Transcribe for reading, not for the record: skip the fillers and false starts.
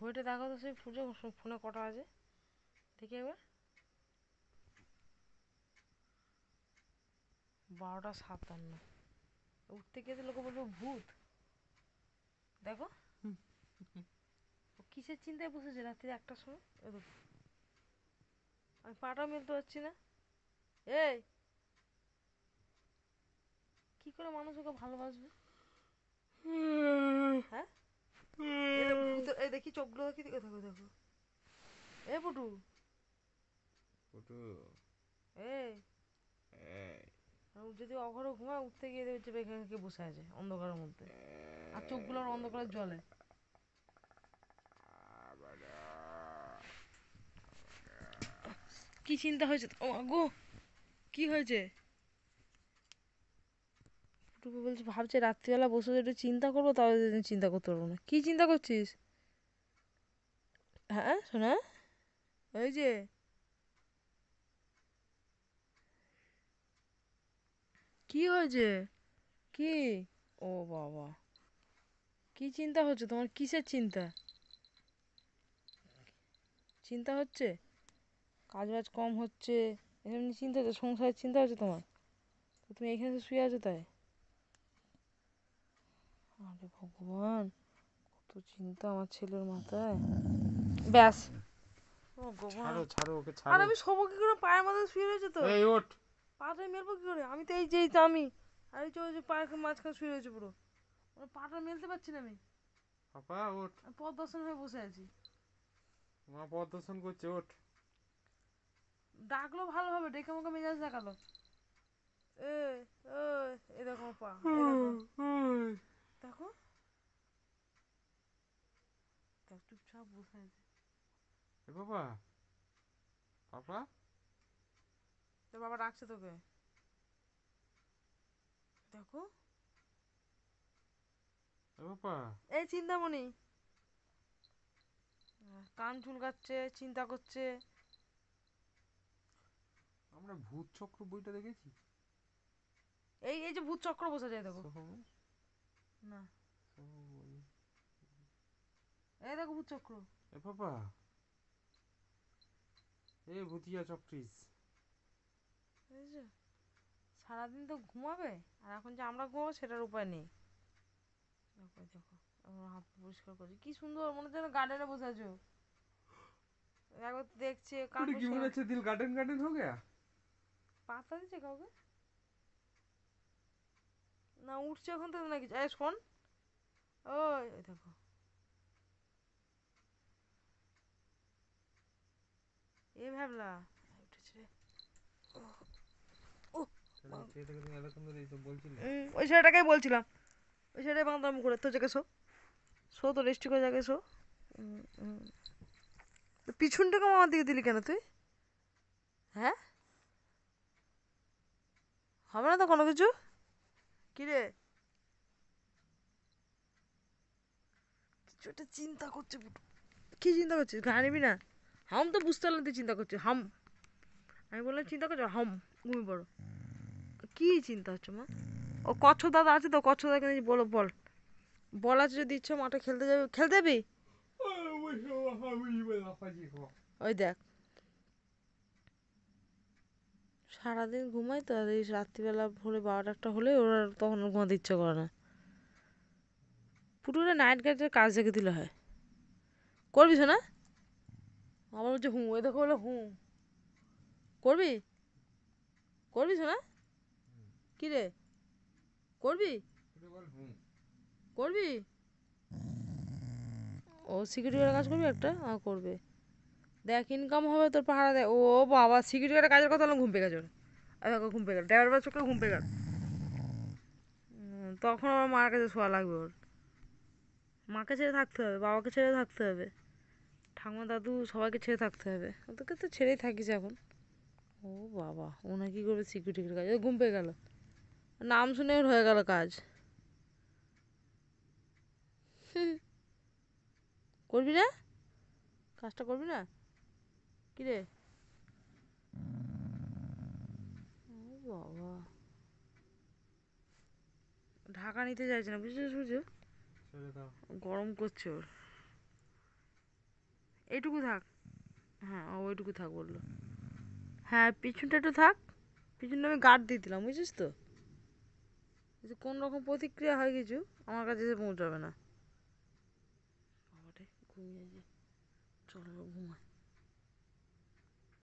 ঘড়িটা দেখো তো, সেই পুজো ফোনে কটা আছে দেখি একবার। 12:57। উঠতে গিয়ে লোকে বলবো ভূত। দেখো ও কিসের চিন্তায় বসেছে রাত্রি 1টার সময়। আমি পাটাও মেলতে পারছি না। এই কি করে মানুষ ওকে ভালোবাসবে? হ্যাঁ, এই দেখি চোখগুলো দেখি, দেখো দেখো। এ পুটু, পুটু, এই এই, যদি অঘরে ঘুমায়, উঠতে গিয়ে দেখবে এখানে কে বসে আছে অন্ধকারের মধ্যে, আর চোখগুলো অন্ধকারে জ্বলে। কি চিন্তা হয়েছে ও গো? কি হয়েছে? টুকু বলছে, ভাবছে রাত্রিবেলা বসে একটু চিন্তা করবো, তাও চিন্তা করতে পারবো না। কি চিন্তা করছিস? হ্যাঁ শোনা, ওই যে কি হয়েছে? কি? ও বাবা, কি চিন্তা হচ্ছে তোমার? কিসের চিন্তা? চিন্তা হচ্ছে কাজ বাজ কম হচ্ছে, এমনি চিন্তা হচ্ছে? সংসারের চিন্তা হচ্ছে তোমার? তো তুমি এখানে এসে শুয়ে আছো তাই? আরে ভগবান, কত চিন্তা আমার ছেলের মাথায়। ব্যাস, ভগবান। ছাড়ো ছাড়ো ওকে আর ছাড়ো। আমি শোবো কি করে? পায়ের মাথায় শুয়ে রয়েছে তো, এই ওঠ। পাটা মেলবো কি করে? আমি তো এই যে আমি, আর এই যে পায়ের মাঝখানে শুয়ে রয়েছে পুরো, পাটা মেলতে পারছি না আমি। পাপা ওঠ। আমি পদ্মাসন হয়ে বসে আছি। মা পদ্মাসন করছে, ওঠ। ডাকলো ভালোভাবে, ডেকে আমাকে মেজাজ দেখালো। এ এই দেখো আমার পা, এই দেখো দেখো, দেখ চুপচাপ বসে আছে। এ বাবা, পাপা, তোর বাবা ডাকছে তোকে, দেখো। এ বাবা। এই চিন্তামণি, কান চুলকাচ্ছে, চিন্তা করছে। আমরা ভূত চক্র বইটা দেখেছি। এই এই যে ভূত চক্র বসে যায় দেখো। সোহমের না, সোহম। এই দেখো ভূত চক্র। এ বাবা, এ ভূতিয়া চক্রিস। বুঝেছো? সারাদিন তো ঘুমাবে, আর এখন যে আমরা ঘুমাবো সেটার উপায় নেই। দেখো দেখো, এখন হাত পরিষ্কার করছি, কি সুন্দর, মনে হচ্ছে যেন গার্ডেনে বসে আছো। একবার দেখছে, কান ওটা কি পরিষ্কার। মনে হচ্ছে দিল গার্ডেন গার্ডেন হয়ে গেয়া। পাতা দিচ্ছে কাউকে? না, উঠছে ওখান থেকে নাকি? এই শোন, ওই ওই দেখো, এ ভাবলা উঠেছে রে। ও ছেলেটাকে তুমি এতক্ষণ ধরে এইসব বলছিলে। ওই ছেলেটাকেই বলছিলাম, ওই ছেলেটাই বাঁধলাম করে। তো জায়গায় শো, শো তো রেস্টি করে জায়গায় শো। উম, উম। তো পিছনটাকে আমার দিকে দিলি কেন তুই? হ্যাঁ, হবে না তো কোনো কিছু। কিরে, কিছু একটা চিন্তা করছে পুটু। কি চিন্তা করছিস? গায়ে নিবি না? হাম তো বুঝতে পারলাম তুই চিন্তা করছিস, হাম। আমি বললাম চিন্তা করছো, হাম ঘুমিয়ে পড়ো। কি চিন্তা হচ্ছে মা? ও কচ্ছ দাদা আছে তো, কচ্ছ দাদাকে নিয়ে বলো, বল। বল আছে যদি ইচ্ছে, মাঠে খেলতে যাবি? খেলতে যাবি? ওই দেখ, সারাদিন ঘুমাই তো, আর এই রাত্রিবেলা ভোরে 12টা হলে ওরা তখন ঘুমাতে ইচ্ছে করে না। পুরো নাইট গার্ডের কাজ দেখে দিলে হয়। করবি না? আমার বলছে হুঁ, এ দেখো বলে হুঁ। করবি? করবি না? কি রে, করবি? করবি? ও সিকিউরিটি গার্ডের কাজ করবি একটা? করবে। দেখ ইনকাম হবে তোর, পাহারা দেয়। ও বাবা, সিকিউরিটি গার্ডের কাজের কথা হলো ঘুম পেয়ে গেছে ওর। আর দেখো ঘুম পেয়ে গেল, ড্রাইভার চোখে ঘুম পেয়ে গেল। তখন আমার মার কাছে শোয়া লাগবে ওর। মাকে ছেড়ে থাকতে হবে, বাবাকে ছেড়ে থাকতে হবে, ঠাকুমা দাদু সবাইকে ছেড়ে থাকতে হবে। ওদেরকে তো ছেড়েই থাকিস এখন। ও বাবা, ও না কি করবে সিকিউরিটির কাজ? ও ঘুম পেয়ে গেল, নাম শুনে ওর হয়ে গেল কাজ। করবি না? কাজটা করবি না? কিরে, ও বাবা, ঢাকা নিতে চাইছে না, বুঝছিস? বুঝছো, গরম করছে ওর। এইটুকু থাক। হ্যাঁ ওইটুকু থাক বললো। হ্যাঁ পিছনটা একটু থাক, পিছনটা আমি গার্ড দিয়ে দিলাম বুঝছিস তো, যদি কোন রকম প্রতিক্রিয়া হয় কিছু আমার কাছে এসে পৌঁছাবে না। বাবারে ঘুমিয়ে যে, চলো ঘুমাই।